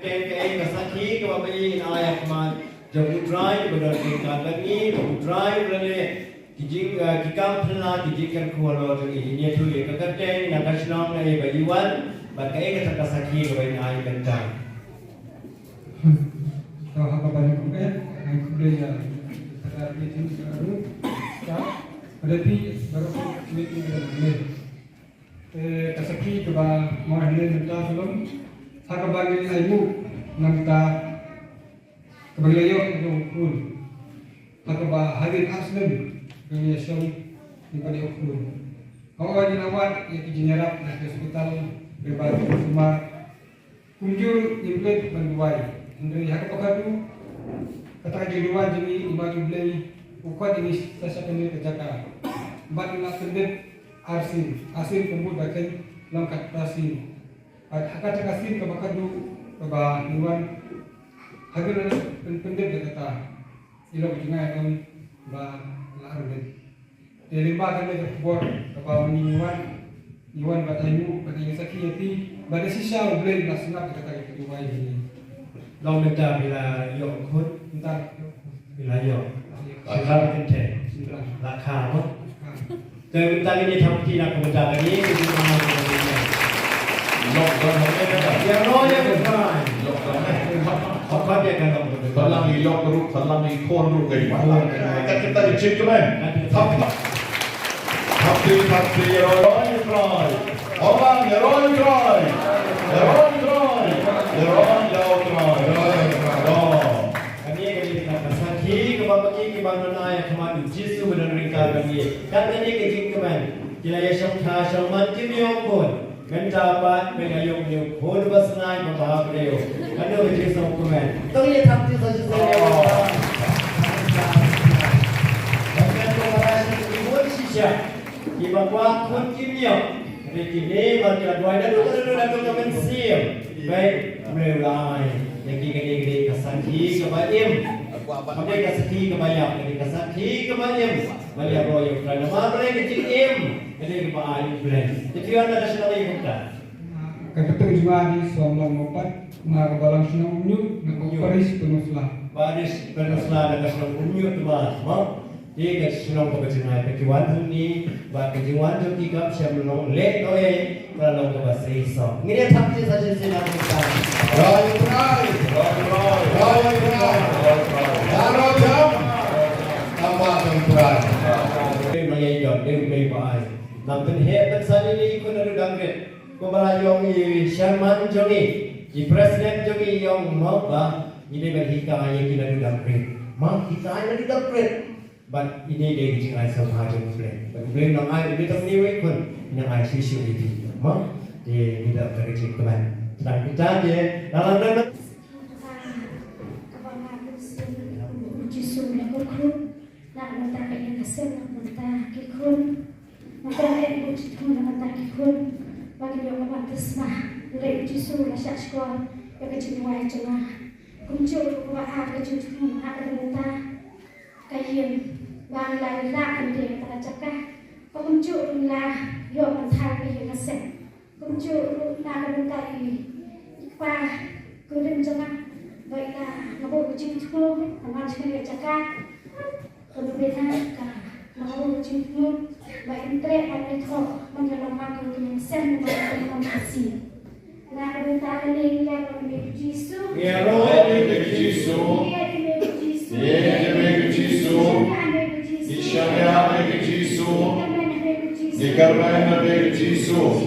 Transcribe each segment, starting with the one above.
ke sakhi ke bayi ayat man jauh drive berdasarkan lagi drive lagi kijing kikam pernah kijingkan kuala ini tu ya kekateng nak kasenang ni bayiwan bagai ke sakhi ke bayi ayat bentang. Tahu apa banyak kumpul, kumpul ya. Ada meeting baru, berarti baru meeting baru. Kasaki keba mau hendak minta belum? Saya kebagi ibu namta kebagi yo itu pun. Saya keba hadir aslen kami syam di pada oknum. Kau lagi nawat yang dijenerap di hospital berbatu semua kunjur implement bantuan. Dari hak pakadu kata juruan jadi ibadu beli ukut ini saya kena kerjakan. Bat nak pendek asin kumpul bahkan langkat asin. Hak asin kebakadu keba iwan hadir pendek kata ilo bijungai on ba larudet. Dari bagan le bor keba iwan batayu batayu sakiyati pada sisa beli nasional kata itu ini. Long minta bila yok kut minta bila yok sekarang kente rakha mo tapi minta ini thampi nak minta lagi itu mana boleh Lok dan ya roya bukan lok dan apa dia kan salam ni lok teruk salam ni kon teruk gay malah kan kita dicip tu kan tapi ya roy orang ya roy Jisu benar-benar bagi. Kata ni kecil keman. Kila ya syamta syamman kimiyong pun. Mendapat mengayong yung pun basnai membahag leo. Ano Jisu keman. Tong ye thamti saja saya. Bahkan tu orang ibu sisya. Ibang kuat pun kimiyong. Kini macam dua dan kemen siam. Baik mulai. Yang gini kasaki kebayam. Maka kasaki kebayam, jadi kasaki kebayam. Balik royal kerana mana kecil jadi kebayam blend. Jadi anda dah senang ikut. Kebetul juga di soalan empat, nak balang senang unyuk, nak baris penuslah. Baris penuslah nak senang unyuk tu bah, dia kat senang kebetulan kejuan ni, bah kejuan tu tiga siapa long lek doy, kalau long bahasa Islam. Ini tapi saja senang kita. Roy. Daro jam. Tambah tempat. Maya jom, dia baik. Nampak hebat saja ni ikut dari dangret. Kembali yang ini Sherman Jogi, di Presiden Jogi yang mau bah ini berhika yang kita dari dangret. Mak kita dari dangret. But ini dia dijingai sama aja mungkin. Mungkin orang lain dia tak niwek pun, yang lain sisi itu. Mak dia tidak berkecil keman. Dan kita dia dalam dalam nak mentah yang kesel, nak mentah kikun, mentah yang bujuk, nak mentah kikun, bagi yang membantu semua, dari jisu rasa sekolah, yang kecil muai cuma, kuncul buat kecil nak mentah, kajian, bang lari lah dia tak cakap, kuncul lah, yang mentah yang kesel, kuncul nak mentah ini, apa, kulen cuma, baiklah, ngabuk kucing tu, aman sekali cakap. Kemudian mahu jumpa baik trek pada kau menyelamatkan sen dan kasih. Nak minta ini yang demi Yesus. Ya roh demi Yesus. Ya demi Yesus. Ishaya demi Yesus. Dikarena demi Yesus.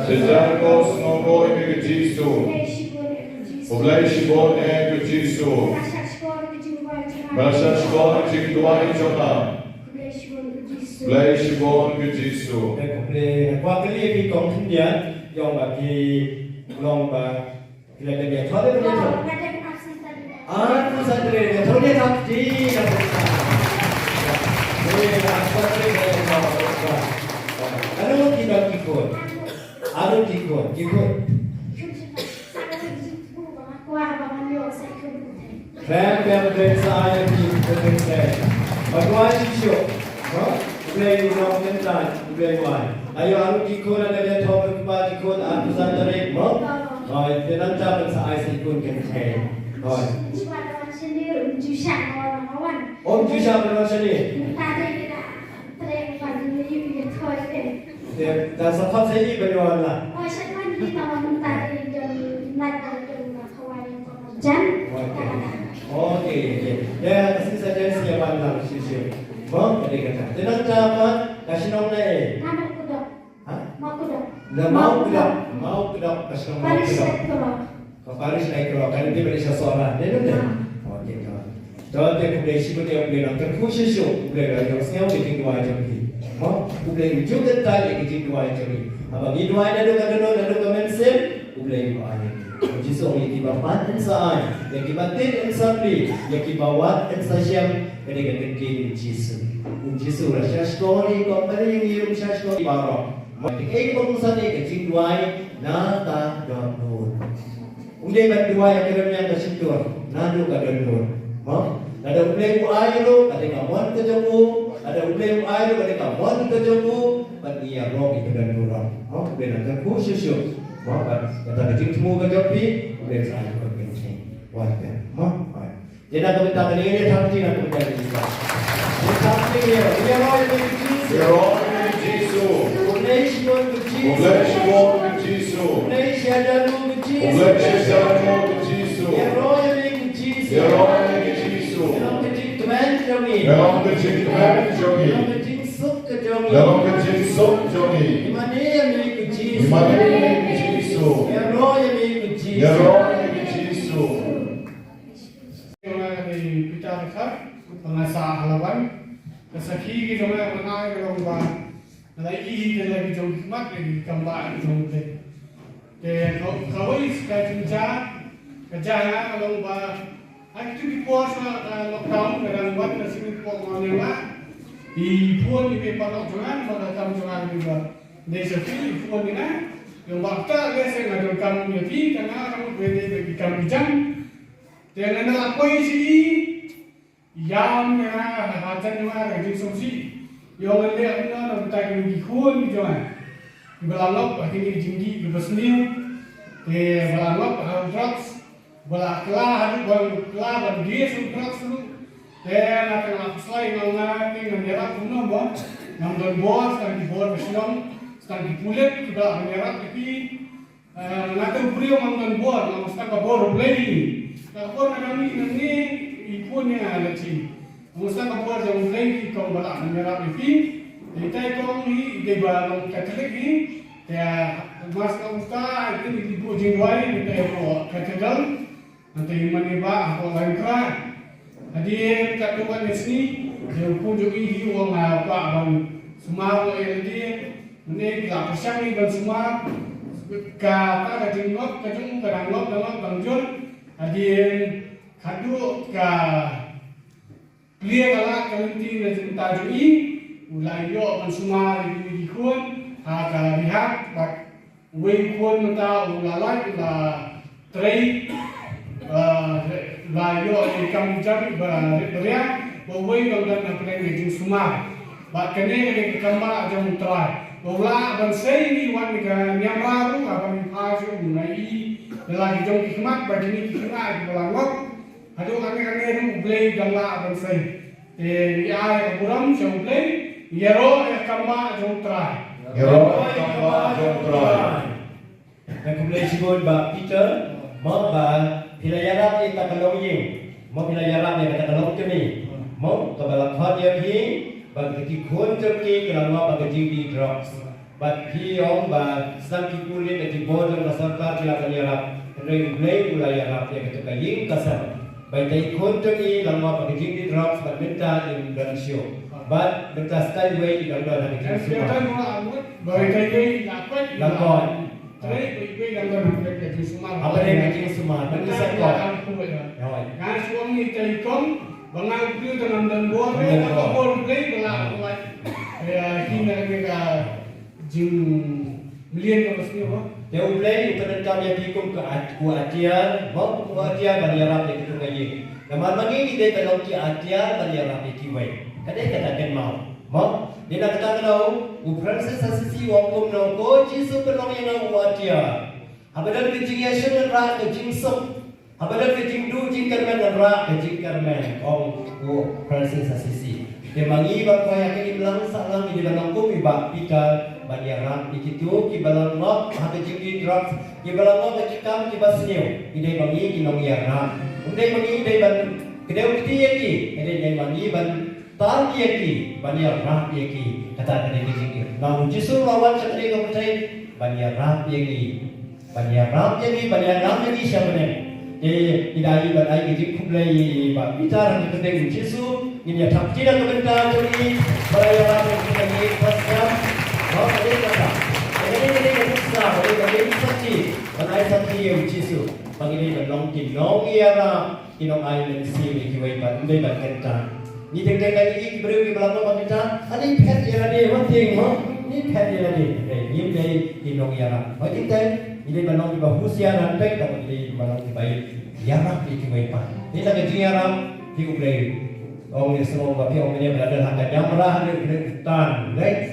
Sejak kau semua demi Yesus. Oblej Bog demi Yesus. Bahasa sekolah cik tuai coba. Bless Bog Yesus. Waktu ini kong dia yang bagi long bag kita dia thode dia thode. Aku sadar dia thode tapi dia tak. Ini apa sih dia tahu. Kalau kita ikut, ada ikut. Saya saya di Indonesia. Bagaimana sih? Play long mental, play one. Ayo anu ikut ada dia tahu kepada ikut anu sadar mo. Rồi, thì nó cho mình xài sĩ quân kênh thầy. Rồi. Cuma orang sendiri jusan orang lawan. Ôm chú sao bên nó sẽ đi. Tadi kita tren pada ni thôi deh. Thì ta sẽ phát sẽ đi bên đó là. Oh, saya kan di tahun tadi jam naik jam kawan yang jam. Ok. Ya, kasih saja siapa yang sisi. Mau jadi kata. Thì nó cho apa? Kasih nom này. Nama kudok. Hah? Mau kudok. Mau kedok kasih nom mau Paris kedok. sektor. Ke Paris naik kedok. Kan dia beri seseorang. Dia tu dah. Ok, kawan. Jadi dia boleh sih boleh boleh nak terkhusus boleh dah yang senyum bikin dua jam ni. Boleh juga tak yang bikin dua jam ni. Abang ini dua ada lalu kemensen boleh dua jam. Jadi orang yang kibat insan, yang kibatin insan ni, yang kibawat insan siam, ketika terkini Yesus. Yesus rasa story kau beri yang rasa story baru. Ketika pengusaha ni kecil dua nata donor. Undai berdua yang kerana yang kesentuh, nado kadonor. Ada ublay mo ayo ketika mon ke jomu, ada ublay mo ayo ketika mon ke jomu, paniya ro itu dan nurang. Benar kan khusus yo. Kata kecil semua ke jopi, ublay saya ko kencing. Wajar. Jadi nak kita ini sampai nak kita ini. Sampai dia ro itu Jesus. Ublay Jesus. Ublay siada lu Jesus. Jesus. Ya ro itu Jesus. Dalam kecil teman jomi. Dalam kecil sup ke jomi. Di mana yang milik Jesus? Ya roh yang milik Jesus. Kita besar pengasah halawan kesaki kita mengenai kerana lagi kita lagi jauh hikmat lagi kembali jauh deh. Kalau sekarang kerja kalau Aku di pos lockdown kadang buat nasi pos mana di pun di patok jangan pada kamu jangan juga desa di pun ni na yang waktu biasa ngajar kamu jadi karena kamu beda bagi kamu jam dengan apa isi yang na hajan mana rajin solusi yang ada na kita di pun di jangan belalok akhirnya tinggi bersendiri belalok drugs Bala kelah dan dia sudah selalu. Dan akan selain mengenai menyerat punya buat, namun bos dan dibor bersenang, sedang dipulet sudah menyerat tapi nanti beliau mengenai bor, namun sedang bor beli. Kalau kami ini ibunya ada sih, namun sedang bor yang beli kau bala menyerat tapi kita kau ni di bawah Katolik ni, ya mas kau kita itu ibu jengwai kita bawa katedral. Nanti maniba ako langkra. Hadi katuan di sini, yang pun juga ini orang apa bang semua orang ini kita persiapkan bang semua kata kajing lot kajing kadang lot dalam bangjur. Hadi kadu ka clear kalau kelinti dan cinta jui, mulai yo bang semua di kun, agak lihat, bak wei kun mata ulalai ulah tray. Layo ay kamu jadi beria, bahwa yang dan apa yang di semua, bahkan ini kembali jam terakhir, bahwa dan saya ini wanita yang baru apa yang pasal mulai lagi jam hikmat bagi ini hikmat di belakang, ada kami itu beli gambar dan saya, ya buram saya beli, ya roh kembali jam terakhir. Dan kemudian disebut Bap Peter, Bap Pilayarap ni tak kalau yang, mau pilayarap ni tak kalau ni, mau kebalak hot yang ni, bagi tikun terki kerana bagi di drugs, bagi orang bagi sedang kikulit di bodoh masyarakat bila pilayarap, regulai pilayarap yang ketika yang kasar, bagi tikun terki kerana bagi di drugs, bagi minta Indonesia, bagi minta style way di dalam negeri semua. Bagi Lakon. Tapi yang berkaitan semua. Apa yang kecil semua? Bagi saya. Nah, suami telekom, bangang itu dengan dan bor, atau bor play belah. Ya, hina mereka jim million kalau sini apa? Dia play itu tentang yang dikum ke ajian, mau ajian bagi Arab itu kaji. Nama lagi kita kalau ki ajian bagi Arab itu baik. Kadang katakan mau, dia nak katakan tahu, Francis asisi wakum no ko Yesus penolong yang ajian. Habadal ke jing ya shun ra ke jing sok. Habadal ke jing du jing karmen ra ke jing karmen ong wo Francis Assisi. Dia mangi ba ko ya ke ilang salang di dalam ko iba pikal banyaran ikitu ki balang nok ha ke jing di drop ki balang nok ke kam ki basneu ide mangi ki nong ya ra. Undai mangi ide ban kedeu ti ki ide nyai mangi ban tar ki banyak ra ki kata kene ke jing na jisu lawan sakri ko percaya banyak ra ki banyak ram jadi siapa ni? Idai badai kecil kumlai bab bicara ni penting Yesus ini ya tak tidak kebentar jadi bayar kita ni pasal mau ada kata ini besar ada saksi badai saksi yang Yesus bagi ni belong kinong iara kinong ai mensi ni kiwai bad ni bad kata ni tengah lagi beri belakang bad kata ani pet iara ni penting ni pet iara ni ni dari kinong iara bagi kita ini balong di bawah usia rantai tapi ini balong di bayi yarak di kiwaipan. Ini tak kecil yarak di ublay. Orang ni semua bapa orang ni berada hanya jamrah di hutan, right?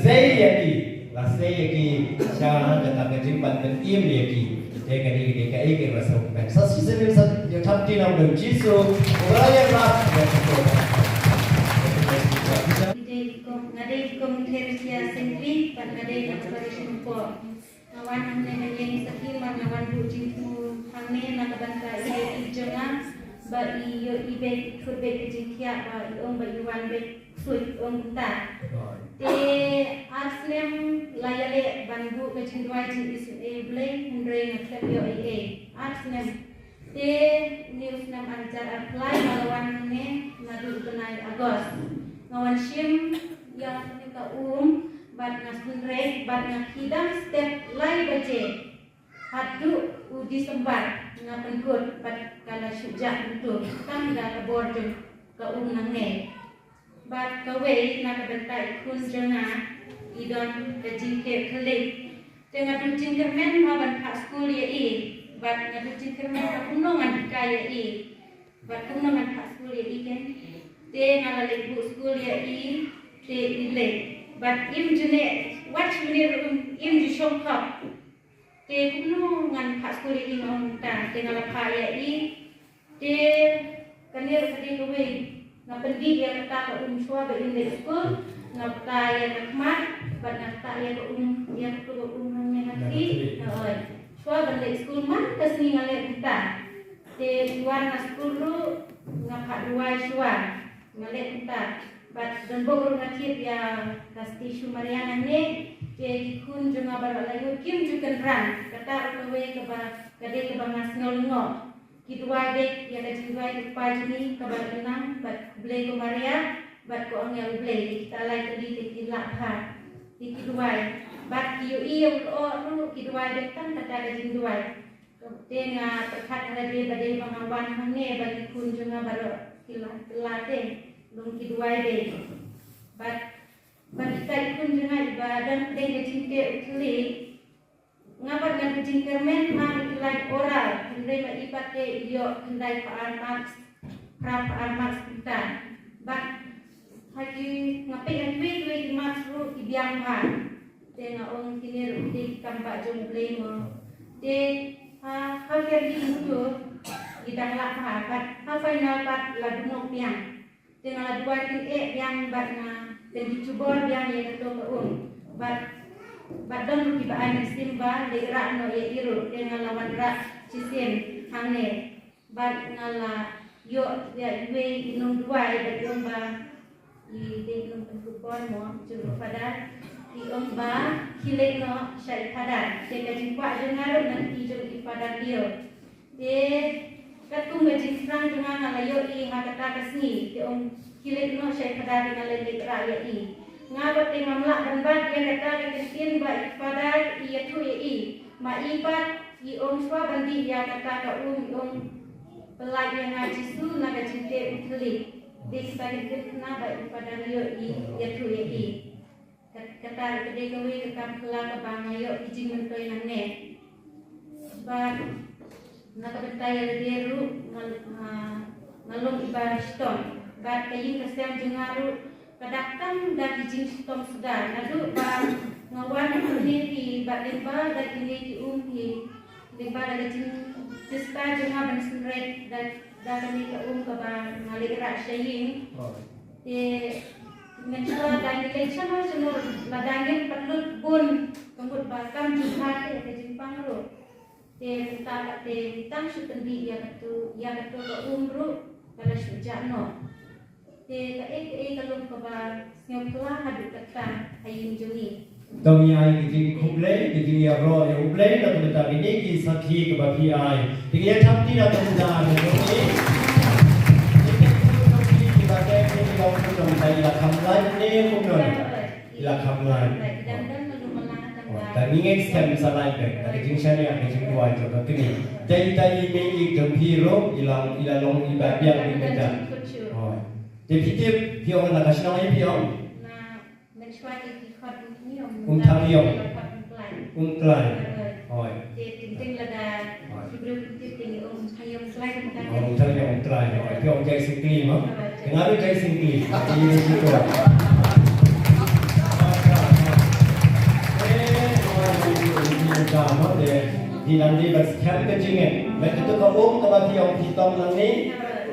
Saya yaki, saya kata kecil pandan im yaki. Jika ini rasa bukan. Sasi sendiri yang thapti nam dan jisu, orang yang ras yang sekolah. Ngadai komiterisia sendiri, ngadai operation for. Nawan hanya yang sakit, nawan bujing tu hanya nak bantah ia ijonga, bagi ia ibe kurbe kejengkia, bagi orang bagi wan be suit orang ta. Te aslem layale bandu kejengdua jeng isu blay hundre ngakat yo aslem te news nam anjar apply malawan ne nadu kenai Agos. Nawan sim yang kita bat ngasundre bat ngakidam step lai baje hadu udi sembar ngapenkut bat kala syujak untuk tam da kabor jeng ka nangne bat kawe nak bentai kun jenga idon kejingke klik tengah tucing kermen maban pak skul ya bat ngatucing kermen ka punongan kaya bat punongan pak skul ya kan te ngalale bu skul ya te ile but im jene watch menir im di shongkap te kuno ngan khas kuli im on ta te ngala phaya te kanir kadi kowe ngapendi ya kata ka shwa ba in the school ngapta ya nakmat but ngapta ya ya ko nya ngati shwa ba the school man kasni ngale kita te luar na school ru ngapa luai shwa ngale kita but dan bogor ngakit ya kasti Sumariana ne ke kun junga baralayo kim jukan ran kata kowe ke ba kade ke bangas ngolngo kidwa de ya da jiwa ke pajini ke barenang but blay ko Maria but ko ang yal blay kita lai tadi te kilak ha kidwa but kiyo iyo ru kidwa de tan kata da jindwa te nga perkat ada de bade bangawan hangne bagi kun junga baro kilate long kidwai de but kita ikun jangan ibadah de cinte utli ngapat ngan cingkermen ma ilai oral kendai ma ipate iyo kendai pa armas kita but hagi ngapai ngwi we masru ibiang ha te nga ong kinir de kampa jong play mo de ha kerdi mutu idang la ha but ha final part la dunok piang dengan dua tin yang batna dan dicubor yang ketua bat don di baan simba de no ye iru dengan lawan rak cisin hangne bat ngala yo ya we inung dua de omba i de inung pendukor mo juru pada di omba hilek no syai pada de kajimpa dengar nanti juru pada dia de katung ngajin serang dengan ngalayo i ngakata kasni te om kilit no syai pada dengan lelek raya i ngabat te ngamlak dan bat yang kata kesin ba pada i tu i ma ibat i om swa bandi ya kata ka om pelai yang ngaji su naga cinte utli de kita ketna ba pada yo i ya tu i kata kede kowe kata pela ka bangayo ijing mentoy nangne ba nakabentay deru ngalong ibarat stone bat kayin kasem jengaru kadaktan dan ijing stone sudah nadu ba ngawan ini di bat lemba dan ini di di pada kecil cista cuma bensin dan kami ke ke bang ngalir rasying di mencoba dan election harus semua ladangin perlu pun kemudian bahkan juga ya ke Jepang ro di tang sutendi ya ke umru kalau sujano di kalau ke bang yang telah hadir kata hayim juni Tong yang ini kumplay, ini ya bro, yang kumplay, lalu kita ini kisah ki kebaki ay, ini ya cantik atau muda, ini kita kayak ini kalau kita minta ilah kamlan, ini kumnon, ilah kamlan. Dan ini eksem misalnya kan, dari jingsan yang jing dua itu, begini, jadi ini jempiro, ilang long ibadah yang dikerja. Oh, jadi pion nak kasih nama pion. Umklai. Oi. Ting lada Hebrew ting hayam slide kan. Umklai. Oi. Pion jai singkli mah. Kenapa jai singkli? Ini situ. Kamu deh di nanti bersiap kecingin. Begitu kau kebati yang hitam nanti.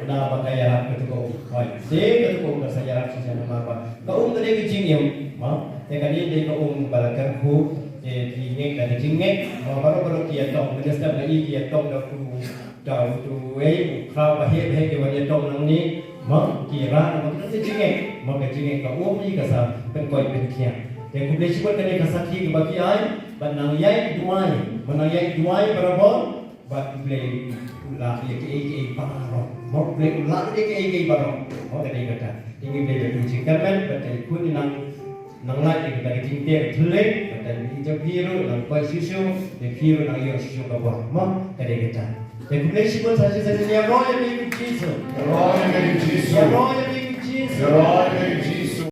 Nah, pakai yarak ketuk. Oi. Ketuk bersaya yarak sisa nama apa? Kau tadi kecingin, mah. Tekani dia kau balakan hu, di ngek dan di ngek, baru kia tong, menjadi lagi kia tong dah jauh tu, kau bahaya kewan tong nang ni, mak kira, mak tu ngek, mak ngek kau ni kasar, penkoi penkian. Jadi kita sebut kini kasaki kebaki ay, benang yai duai berapa, bat play ulah ye parok, mak play ulah ye parok, mak tadi kata, ini play berkucing kan, betul kun nang nang lagi kita cinta tulen dan hijab biru dan kuai susu dan biru nang iyo susu kawan mah kadang kita dan kita sebut saja dia roh yang mengikuti Yesus Roy, roh yang mengikuti Yesus